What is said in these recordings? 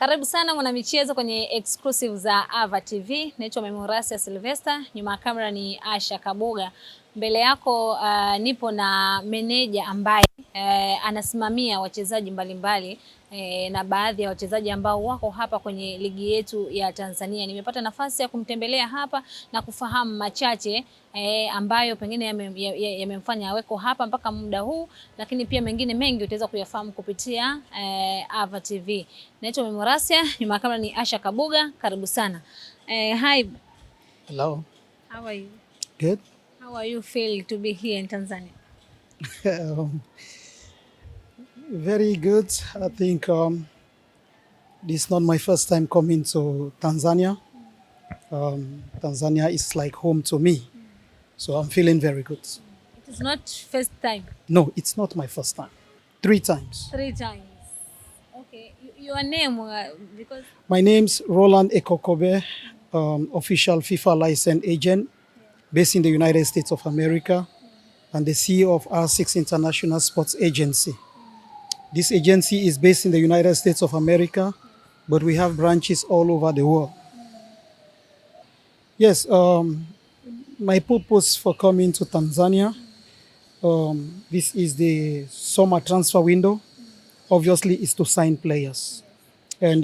Karibu sana mwanamichezo kwenye exclusive za Ava TV. Naitwa Memorasia Sylvester, nyuma ya kamera ni Asha Kaboga. Mbele yako nipo na meneja ambaye anasimamia wachezaji mbalimbali na baadhi ya wachezaji ambao wako hapa kwenye ligi yetu ya Tanzania. Nimepata nafasi ya kumtembelea hapa na kufahamu machache ambayo pengine yamemfanya aweko hapa mpaka muda huu, lakini pia mengine mengi utaweza kuyafahamu kupitia Ava TV. Naitwa Memorasia, nyuma ya kamera ni Asha Kaboga. Karibu sana. Hi. Hello. How are you? Good. How are you feel to be here in Tanzania? Very good. I think this is not my first time coming to Tanzania. Tanzania is like home to me. So I'm feeling very good. It is not first time? No, it's not my first time. 3 times. 3 times. Okay. Your name? Because my name's Roland Ekokobe, official FIFA licensed agent based in the United States of America and the CEO of R6 International Sports Agency. This agency is based in the United States of America, but we have branches all over the world. Yes, my purpose for coming to Tanzania, this is the summer transfer window, obviously is to sign players. And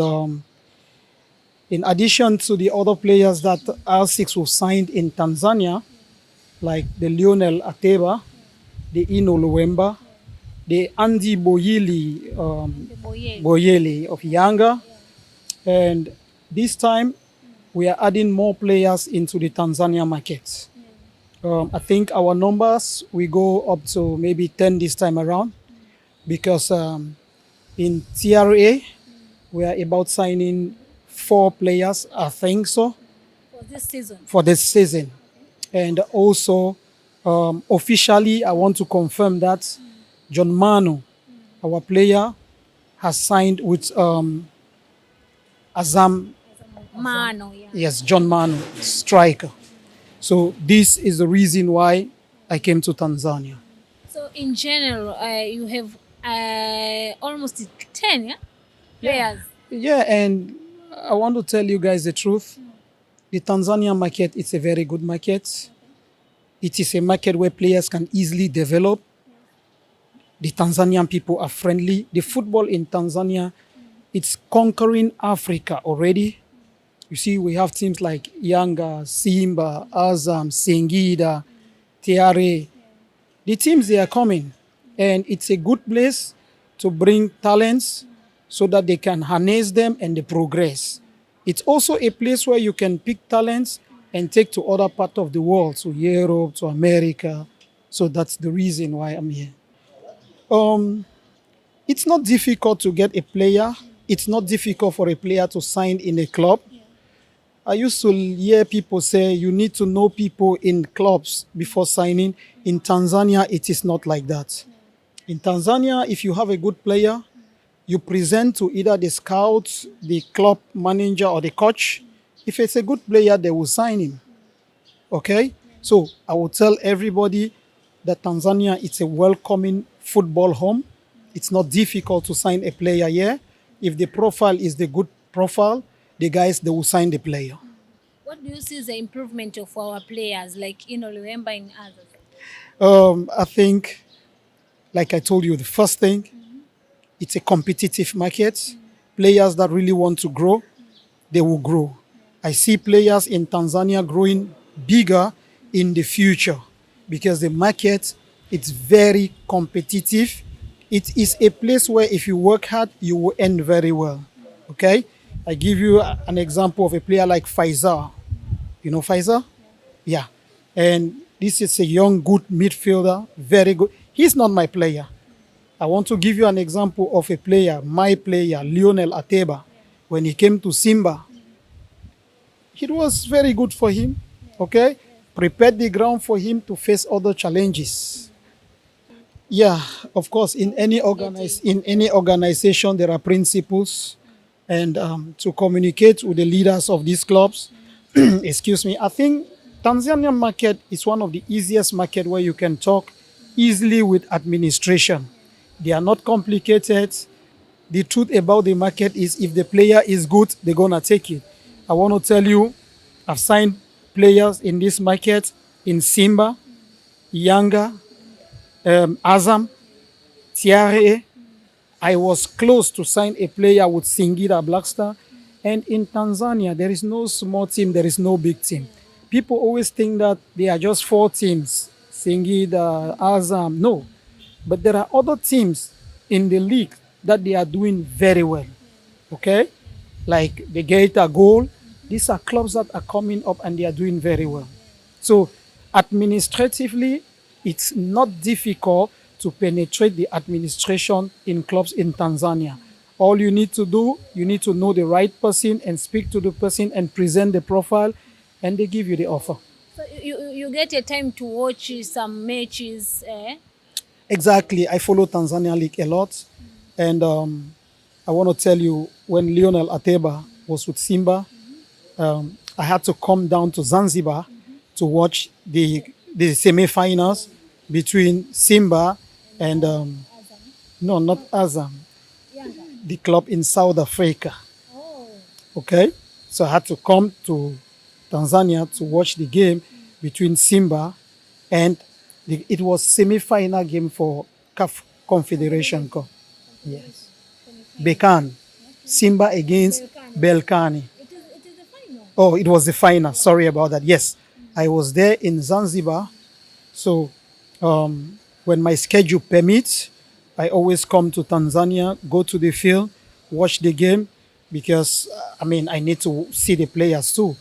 in addition to the other players that R6 was signed in Tanzania, like the Lionel Ateba, the Lowemba, the Andy Boyeli of Yanga. And this time, we are adding more players into the Tanzania market. I think our numbers, we go up to maybe 10 this time around, because in TRA, we are about signing 4 players, I think so. For this season? For this season. And also, officially, I want to confirm that John Manu, our player, has signed with Azam. Manu, yeah. Yes, John Manu, striker. So this is the reason why I came to Tanzania. So in general, you have almost 10 players? Yeah, and I want to tell you guys the truth. The Tanzania market is a very good market. It is a market where players can easily develop. The Tanzanian people are friendly. The football in Tanzania, it's conquering Africa already. You see, we have teams like Yanga, Simba, Azam, Singida, TRA. The teams, they are coming. And it's a good place to bring talents so that they can harness them and they progress. It's also a place where you can pick talents and take to other parts of the world, to Europe, to America. So that's the reason why I'm here. It's not difficult to get a player. It's not difficult for a player to sign in a club. I used to hear people say you need to know people in clubs before signing. In Tanzania, it is not like that. In Tanzania, if you have a good player, you present to either the scouts, the club manager, or the coach. If it's a good player, they will sign him. Okay? So I will tell everybody that Tanzania is a welcoming football home. It's not difficult to sign a player here. If the profile is the good profile, the guys, they will sign the player. What do you see as the improvement of our players, like Lowemba and others? I think, like I told you, the first thing, it's a competitive market. Players that really want to grow, they will grow. I see players in Tanzania growing bigger in the future because the market, it's very competitive. It is a place where if you work hard, you will end very well. Okay? I give you an example of a player like Faisal. You know Faisal? Yeah. And this is a young, good midfielder, very good. He's not my player. I want to give you an example of a player, my player, Lionel Ateba. When he came to Simba, it was very good for him, okay? Prepared the ground for him to face other challenges. Yeah, of course, in any organization, there are principles. And to communicate with the leaders of these clubs, excuse me, I think Tanzanian market is one of the easiest market where you can talk easily with administration. They are not complicated. The truth about the market is if the player is good, they're going to take it. I want to tell you, I've signed players in this market in Simba, Yanga, Azam, Tiare. I was close to sign a player with Singida Blackstar. And in Tanzania, there is no small team, there is no big team. People always think that there are just 4 teams, Singida, Azam. No. But there are other teams in the league that they are doing very well. Okay? Like the Gator Goal. These are clubs that are coming up and they are doing very well. So administratively, it's not difficult to penetrate the administration in clubs in Tanzania. All you need to do, you need to know the right person and speak to the person and present the profile, and they give you the offer. So you get a time to watch some matches, eh? Exactly. I follow Tanzania League a lot. And I want to tell you, when Lionel Ateba was with Simba, I had to come down to Zanzibar to watch the semi-finals between Simba and, no, not Azam, the club in South Africa. Oh. Okay? So I had to come to Tanzania to watch the game between Simba and it was semi-final game for CAF Confederation Cup. Yes. Bekan. Simba against Belkani. It is the final. Oh, it was the final. Sorry about that. Yes. I was there in Zanzibar. So when my schedule permits, I always come to Tanzania, go to the field, watch the game, because, I need to see the players too.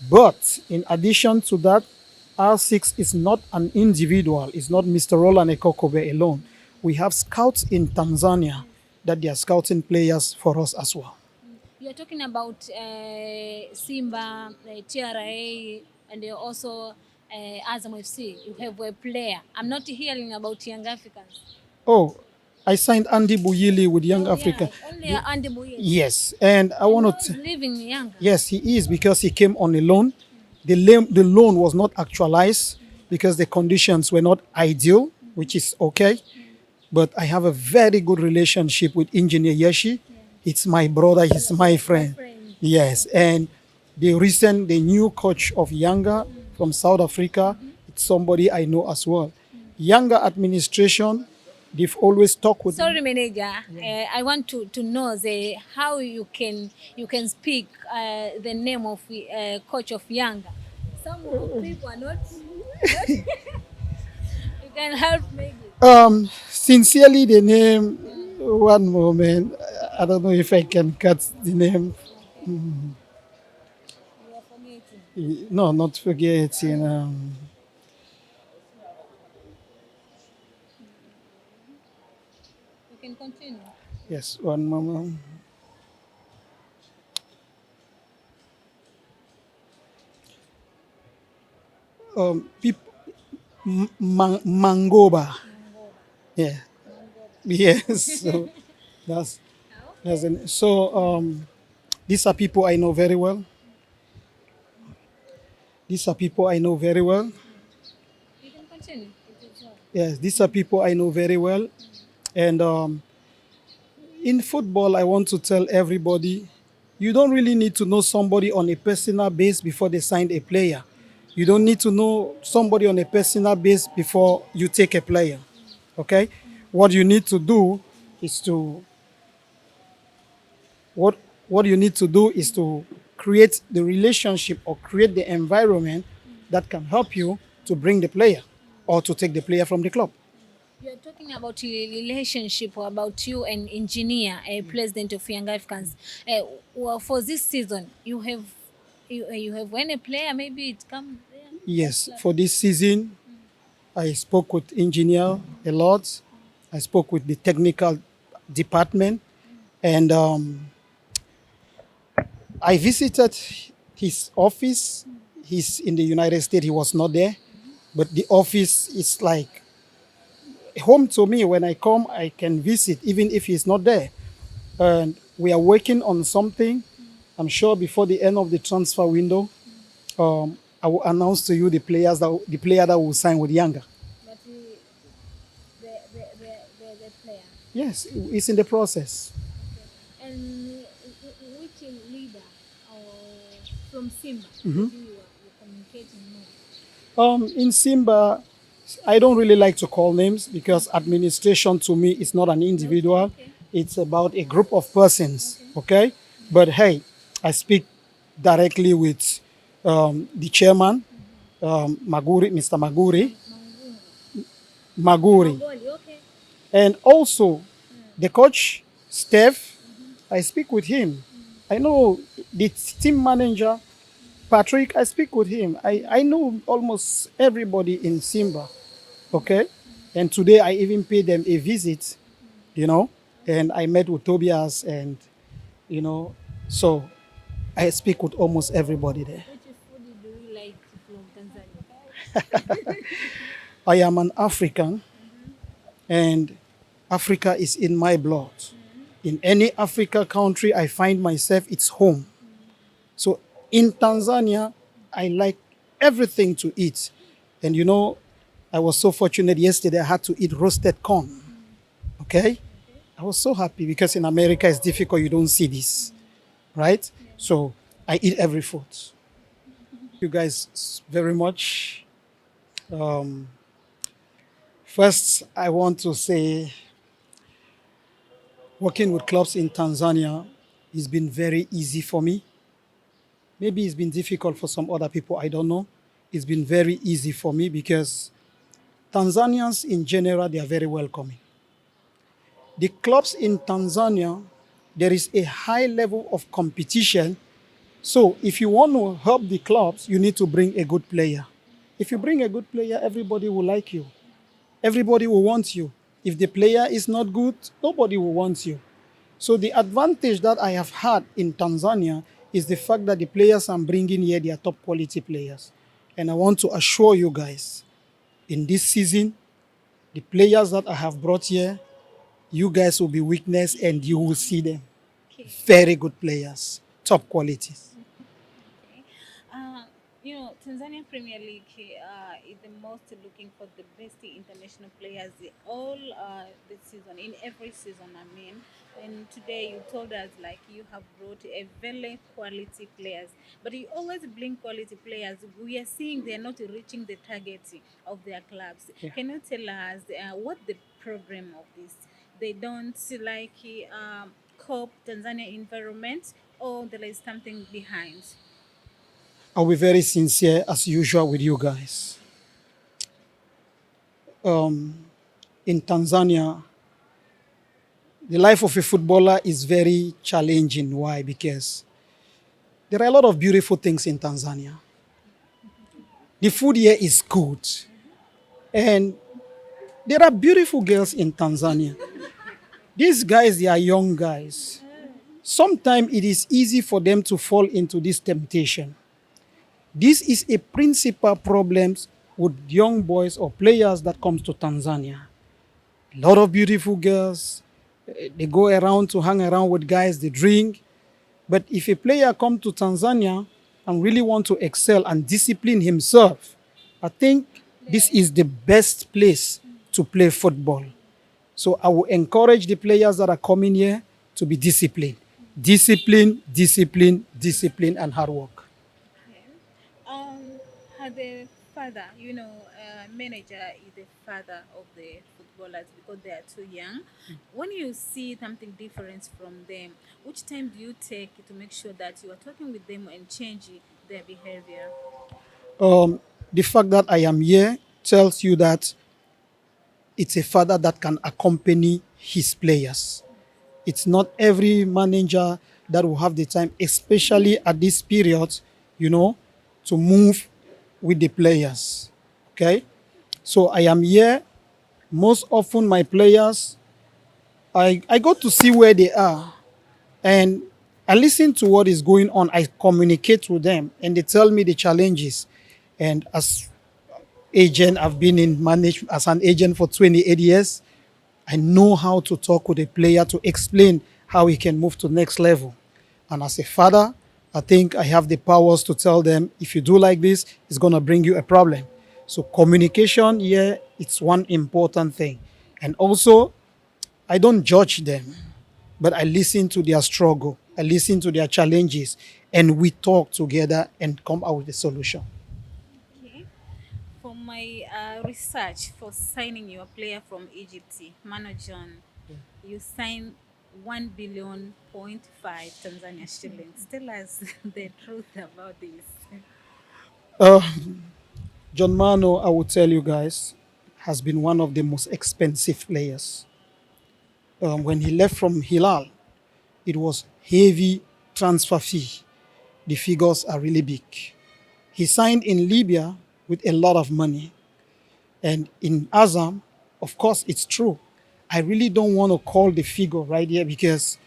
But in addition to that, R6 is not an individual. It's not Mr. Roland Ekokobe alone. We have scouts in Tanzania that they are scouting players for us as well. You are talking about Simba, TRA, and also Azam FC. You have a player. I'm not hearing about Young Africans. Oh, I signed Andy Buyili with Young Africa. Yeah, only Andy Buyili. Yes, and I want to. Living Young. Yes, he is, because he came on a loan. The loan was not actualized because the conditions were not ideal, which is okay. But I have a very good relationship with Engineer Yeshi. It's my brother, he's my friend. Yes, and the new coach of Yanga from South Africa, it's somebody I know as well. Yanga administration, they've always talked with. Sorry, manager. I want to know how you can speak the name of coach of Yanga. Some people are not. You can help maybe. Sincerely, the name. One moment. I don't know if I can cut the name. You are forgetting. No, not forgetting. You can continue. Yes, one moment. Mangoba. Yeah. Yes. So that's these are people I know very well. These are people I know very well. You can continue. Yes, these are people I know very well. And in football, I want to tell everybody, you don't really need to know somebody on a personal base before they sign a player. You don't need to know somebody on a personal base before you take a player. Okay? What you need to do is to create the relationship or create the environment that can help you to bring the player or to take the player from the club. You are talking about a relationship, about you and Engineer, president of Young Africans. Well, for this season, you have won a player, maybe it comes there? Yes, for this season, I spoke with Engineer a lot. I spoke with the technical department, and I visited his office. He's in the United States. He was not there, but the office is like home to me. When I come, I can visit even if he's not there. And we are working on something. I'm sure before the end of the transfer window, I will announce to you the player that will sign with Yanga. But the player. Yes, it's in the process. Which leader or from Simba Mhm. you're communicating more? In Simba, I don't really like to call names because administration to me is not an individual. Okay. It's about a group of persons, Okay. okay? But hey, I speak directly with the chairman, Maguri, Mr. Maguri, Mangungu. Maguri, Magoli, okay. and also the coach, Steph, I speak with him. I know the team manager, Patrick, I speak with him. I know almost everybody in Simba, okay? And today I even paid them a visit, you know, and I met with Tobias and, you know, so I speak with almost everybody there. Which food do you like from Tanzania? I am an African and Africa is in my blood. In any Africa country I find myself, it's home. So in Tanzania, I like everything to eat. And you know, I was so fortunate yesterday I had to eat roasted corn. Okay? I was so happy because in America it's difficult, you don't see this, right? So I eat every food. You guys very much. Um, First, I want to say working with clubs in Tanzania has been very easy for me. Maybe it's been difficult for some other people, I don't know. It's been very easy for me because Tanzanians in general, they are very welcoming. The clubs in Tanzania, there is a high level of competition. So if you want to help the clubs, you need to bring a good player. If you bring a good player, everybody will like you. Everybody will want you. If the player is not good, nobody will want you. So the advantage that I have had in Tanzania is the fact that the players I'm bringing here, they are top quality players. And I want to assure you guys, in this season, the players that I have brought here, you guys will be witness and you will see them. Okay. Very good players, top qualities. Okay. Tanzania Premier League is the most looking for the best international players all the season, in every season, I mean. And today you told us like you have brought a very quality players, but you always bring quality players. We are seeing they are not reaching the target of their clubs. Yeah. Can you tell us what the program of this? They don't like cope Tanzania environment, or there is something behind? I'll be very sincere as usual with you guys. In Tanzania, the life of a footballer is very challenging. Why? Because there are a lot of beautiful things in Tanzania. The food here is good. And there are beautiful girls in Tanzania. These guys, they are young guys. Sometimes it is easy for them to fall into this temptation. This is a principal problem with young boys or players that comes to Tanzania. A lot of beautiful girls, they go around to hang around with guys, they drink. But if a player come to Tanzania and really want to excel and discipline himself, I think this is the best place to play football. So I will encourage the players that are coming here to be disciplined. Discipline, discipline, discipline, and hard work. Okay. Had the father, manager is the father of the footballers because they are too young. When you see something different from them, which time do you take to make sure that you are talking with them and change their behavior? The fact that I am here tells you that it's a father that can accompany his players. It's not every manager that will have the time, especially at this period, to move with the players. Okay? So I am here. Most often, my players, I go to see where they are and I listen to what is going on. I communicate with them and they tell me the challenges. And as agent, I've been in manage as an agent for 28 years. I know how to talk with a player to explain how he can move to the next level. And as a father, I think I have the powers to tell them, if you do like this, it's going to bring you a problem. So communication, yeah, it's one important thing. And also, I don't judge them, but I listen to their struggle. I listen to their challenges, and we talk together and come out with a solution. Okay. For my research for signing your player from Egypt, Mano John, you signed 1 billion.5 Tanzania shillings. Tell us the truth about this. Uh, John Mano, I will tell you guys, has been one of the most expensive players. When he left from Hilal, it was heavy transfer fee. The figures are really big. He signed in Libya with a lot of money. And in Azam, of course, it's true. I really don't want to call the figure right here because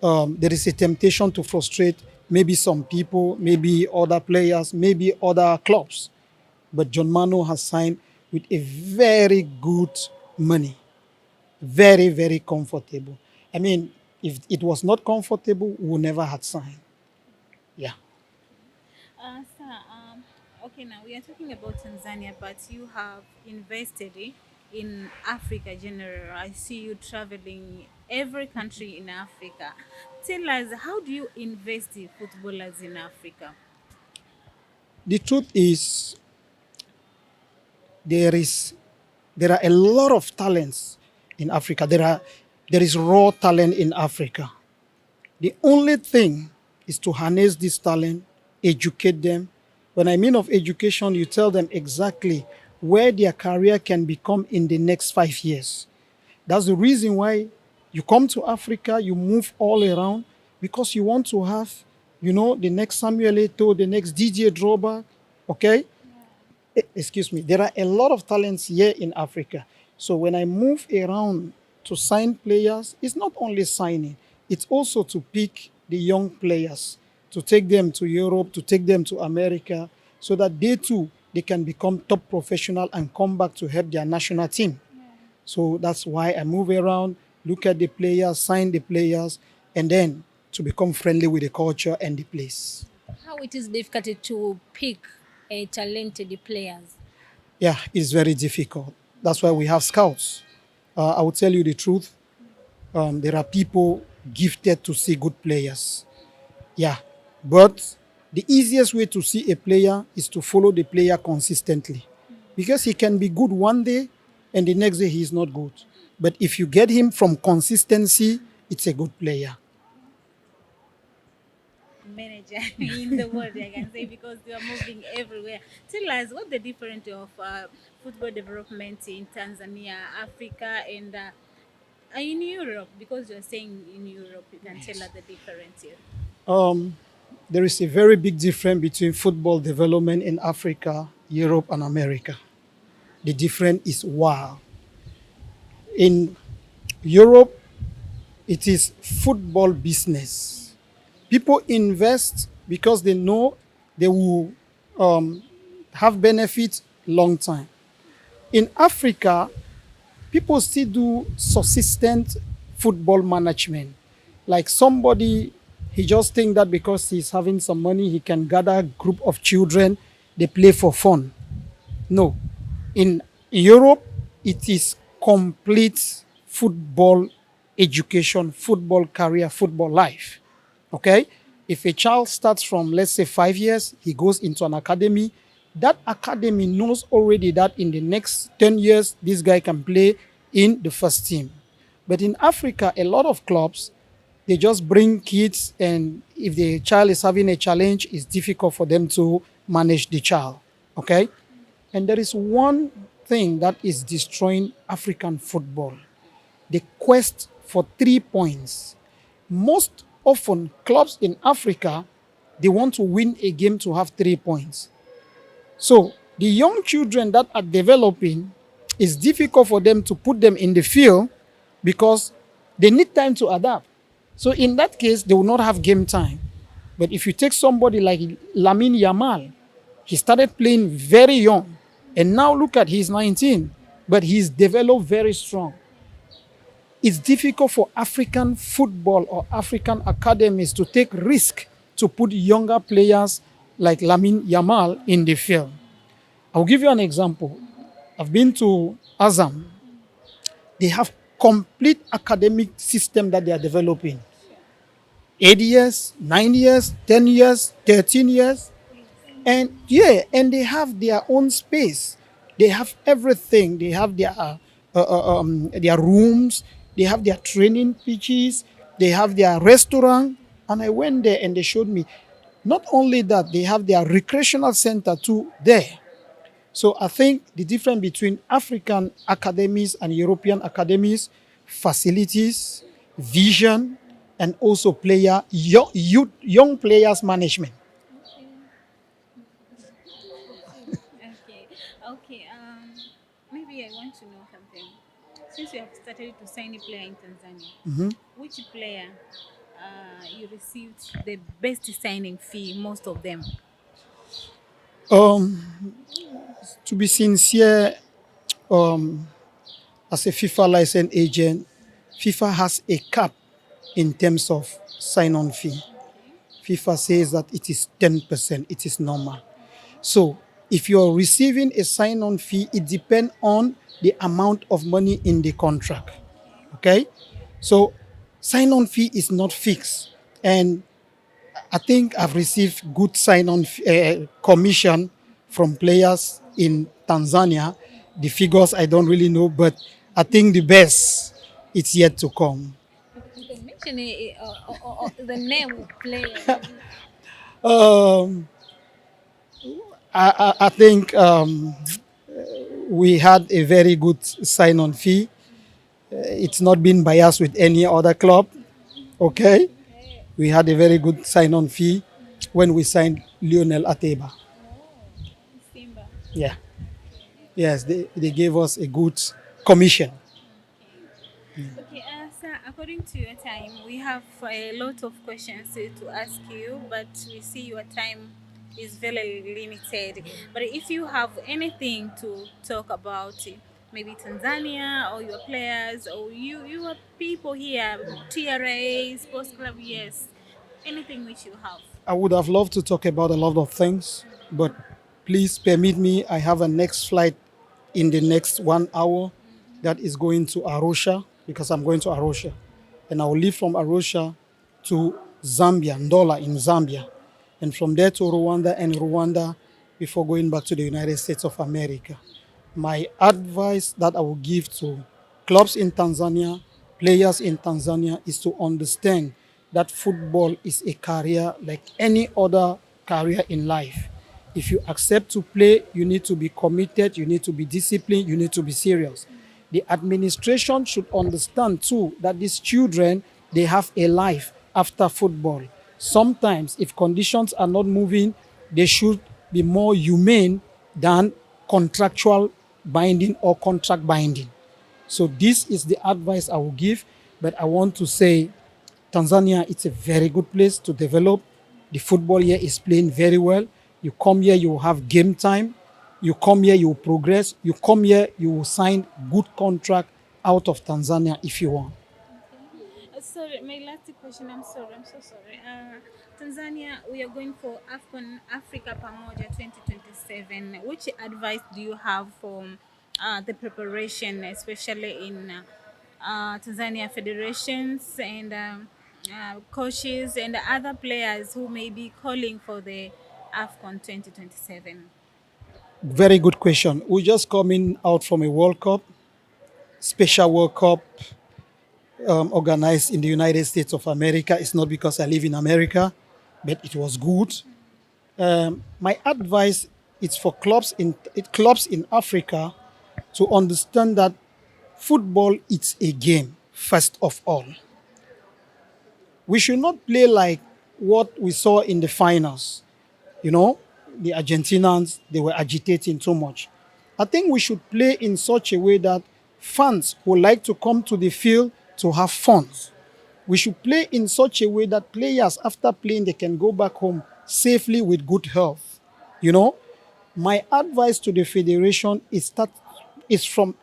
there is a temptation to frustrate maybe some people, maybe other players, maybe other clubs. But John Mano has signed with a very good money, very, very comfortable. I mean, if it was not comfortable, we would never had signed. Yeah. Sir, okay, now we are talking about Tanzania, but you have invested in Africa general. I see you traveling every country in Africa. Tell us, how do you invest in footballers in Africa? The truth is, there is there are a lot of talents in Africa. There is raw talent in Africa. The only thing is to harness this talent, educate them. When I mean of education, you tell them exactly where their career can become in the next 5 years. That's the reason why you come to Africa, you move all around because you want to have, the next Samuel Eto'o, the next DJ Droba, okay? Excuse me, there are a lot of talents here in Africa. So when I move around to sign players, it's not only signing, it's also to pick the young players, to take them to Europe, to take them to America, so that they too, they can become top professional and come back to help their national team. So that's why I move around, look at the players, sign the players, and then to become friendly with the culture and the place. How it is difficult to pick a talented players? Yeah, it's very difficult. That's why we have scouts. I will tell you the truth. There are people gifted to see good players. Yeah, but the easiest way to see a player is to follow the player consistently, because he can be good one day and the next day he is not good. But if you get him from consistency, it's a good player. Manager in the world, I can say, because they are moving everywhere. Tell us what the difference of football development in Tanzania, Africa, and in Europe, because you're saying in Europe, you can tell us the difference here. Um, there is a very big difference between football development in Africa, Europe, and America. The difference is wow. In Europe, it is football business. People invest because they know they will um, have benefits long time. In Africa, people still do subsistent football management. Like somebody, he just think that because he's having some money, he can gather a group of children, they play for fun. No. In Europe, it is complete football education, football career, football life. Okay? If a child starts from, let's say, 5 years, he goes into an academy. That academy knows already that in the next 10 years, this guy can play in the first team. But in Africa, a lot of clubs, they just bring kids, and if the child is having a challenge, it's difficult for them to manage the child. Okay? And there is one thing that is destroying African football: the quest for 3 points. Most often, clubs in Africa, they want to win a game to have 3 points. So the young children that are developing, it's difficult for them to put them in the field because they need time to adapt. So in that case, they will not have game time. But if you take somebody like Lamine Yamal, he started playing very young, and now look at he's 19, but he's developed very strong. It's difficult for African football or African academies to take risk to put younger players like Lamine Yamal in the field. I'll give you an example. I've been to Azam. They have complete academic system that they are developing. 8 years, 9 years, 10 years, 13 years. And yeah, and they have their own space. They have everything. They have their rooms. They have their training pitches. They have their restaurant. And I went there and they showed me. Not only that, they have their recreational center too there. So I think the difference between African academies and European academies, facilities, vision, and also young players management. Okay, okay. Maybe I want to know something. Since you have started to sign a player in Tanzania, which player you received the best signing fee? Most of them. Um, to be sincere, as a FIFA licensed agent, FIFA has a cap in terms of sign-on fee. FIFA says that it is 10%. It is normal. So if you're receiving a sign-on fee, it depends on the amount of money in the contract. Okay? So sign-on fee is not fixed. And I think I've received good sign-on commission from players in Tanzania. The figures I don't really know, but I think the best it's yet to come. You can mention the name of player. Um, I think we had a very good sign-on fee. It's not been biased with any other club. Okay, we had a very good sign-on fee when we signed Lionel Ateba. Simba. Yeah. Yes, they gave us a good commission. Okay, sir, according to your time, we have a lot of questions to ask you, but we see your time is very limited. But if you have anything to talk about, maybe Tanzania or your players or your people here, TRA, Sports Club, yes, anything which you have. I would have loved to talk about a lot of things, but please permit me. I have a next flight in the next 1 hour that is going to Arusha because I'm going to Arusha. And I will leave from Arusha to Zambia, Ndola in Zambia. And from there to Rwanda and Rwanda before going back to the United States of America. My advice that I will give to clubs in Tanzania, players in Tanzania, is to understand that football is a career like any other career in life. If you accept to play, you need to be committed, you need to be disciplined, you need to be serious. The administration should understand too that these children, they have a life after football. Sometimes, if conditions are not moving, they should be more humane than contractual binding or contract binding. So this is the advice I will give, but I want to say Tanzania, it's a very good place to develop. The football here is playing very well. You come here, you will have game time. You come here, you will progress. You come here, you will sign good contract out of Tanzania if you want. Sorry, my last question. I'm sorry. I'm so sorry. Tanzania, we are going for AFCON Africa Pamoja 2027. Which advice do you have for the preparation, especially in Tanzania federations and coaches and other players who may be calling for the AFCON 2027? Very good question. We're just coming out from a World Cup, special World Cup organized in the United States of America. It's not because I live in America, but it was good. My advice is for clubs in Africa to understand that football is a game, first of all. We should not play like what we saw in the finals. You know, the Argentinians, they were agitating too much. I think we should play in such a way that fans would like to come to the field to have fun. We should play in such a way that players, after playing, they can go back home safely with good health. You know, my advice to the federation is from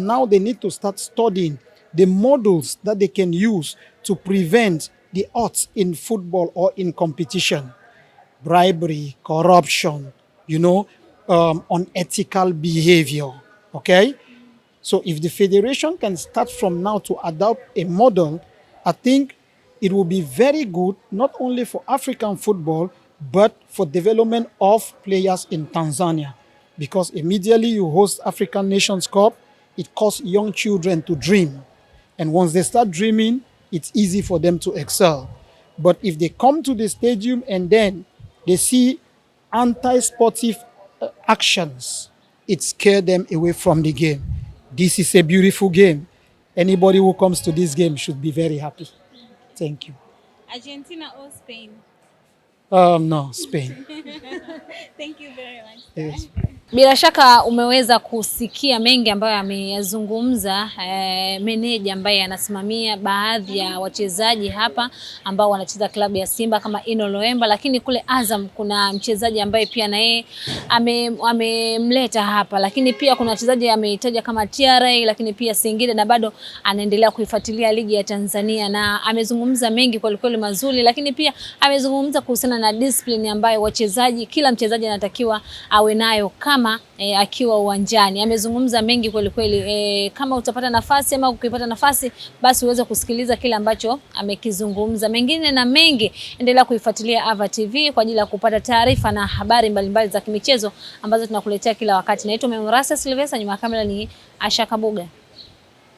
now they need to start studying the models that they can use to prevent the odds in football or in competition. Bribery, corruption, unethical behavior. Okay? So if the federation can start from now to adopt a model, I think it will be very good not only for African football, but for development of players in Tanzania. Because immediately you host African Nations Cup, it causes young children to dream. And once they start dreaming, it's easy for them to excel. But if they come to the stadium and then they see anti-sportive actions, it scares them away from the game. This is a beautiful game. Anybody who comes to this game should be very happy. Thank you. Argentina or Spain? No, Spain. Thank you very much. Yes. Bila shaka umeweza kusikia mengi ambayo ameyazungumza meneja ambaye anasimamia baadhi ya wachezaji hapa ambao wanacheza klabu ya Simba kama Lowemba, lakini kule Azam kuna mchezaji ambaye pia na yeye amemleta hapa, lakini pia kuna wachezaji ameitaja kama TRA, lakini pia Singida, na bado anaendelea kuifuatilia ligi ya Tanzania, na amezungumza mengi kwa kweli mazuri, lakini pia amezungumza kuhusiana na discipline ambayo wachezaji, kila mchezaji anatakiwa awe nayo kama akiwa uwanjani. Amezungumza mengi kweli kweli. Kama utapata nafasi ama ukipata nafasi, basi uweze kusikiliza kile ambacho amekizungumza. Mengine na mengi, endelea kuifuatilia Ava TV kwa ajili ya kupata taarifa na habari mbalimbali za kimichezo ambazo tunakuletea kila wakati. Naitwa Memorasa Silvesa, nyuma ya kamera ni Asha Kabuga.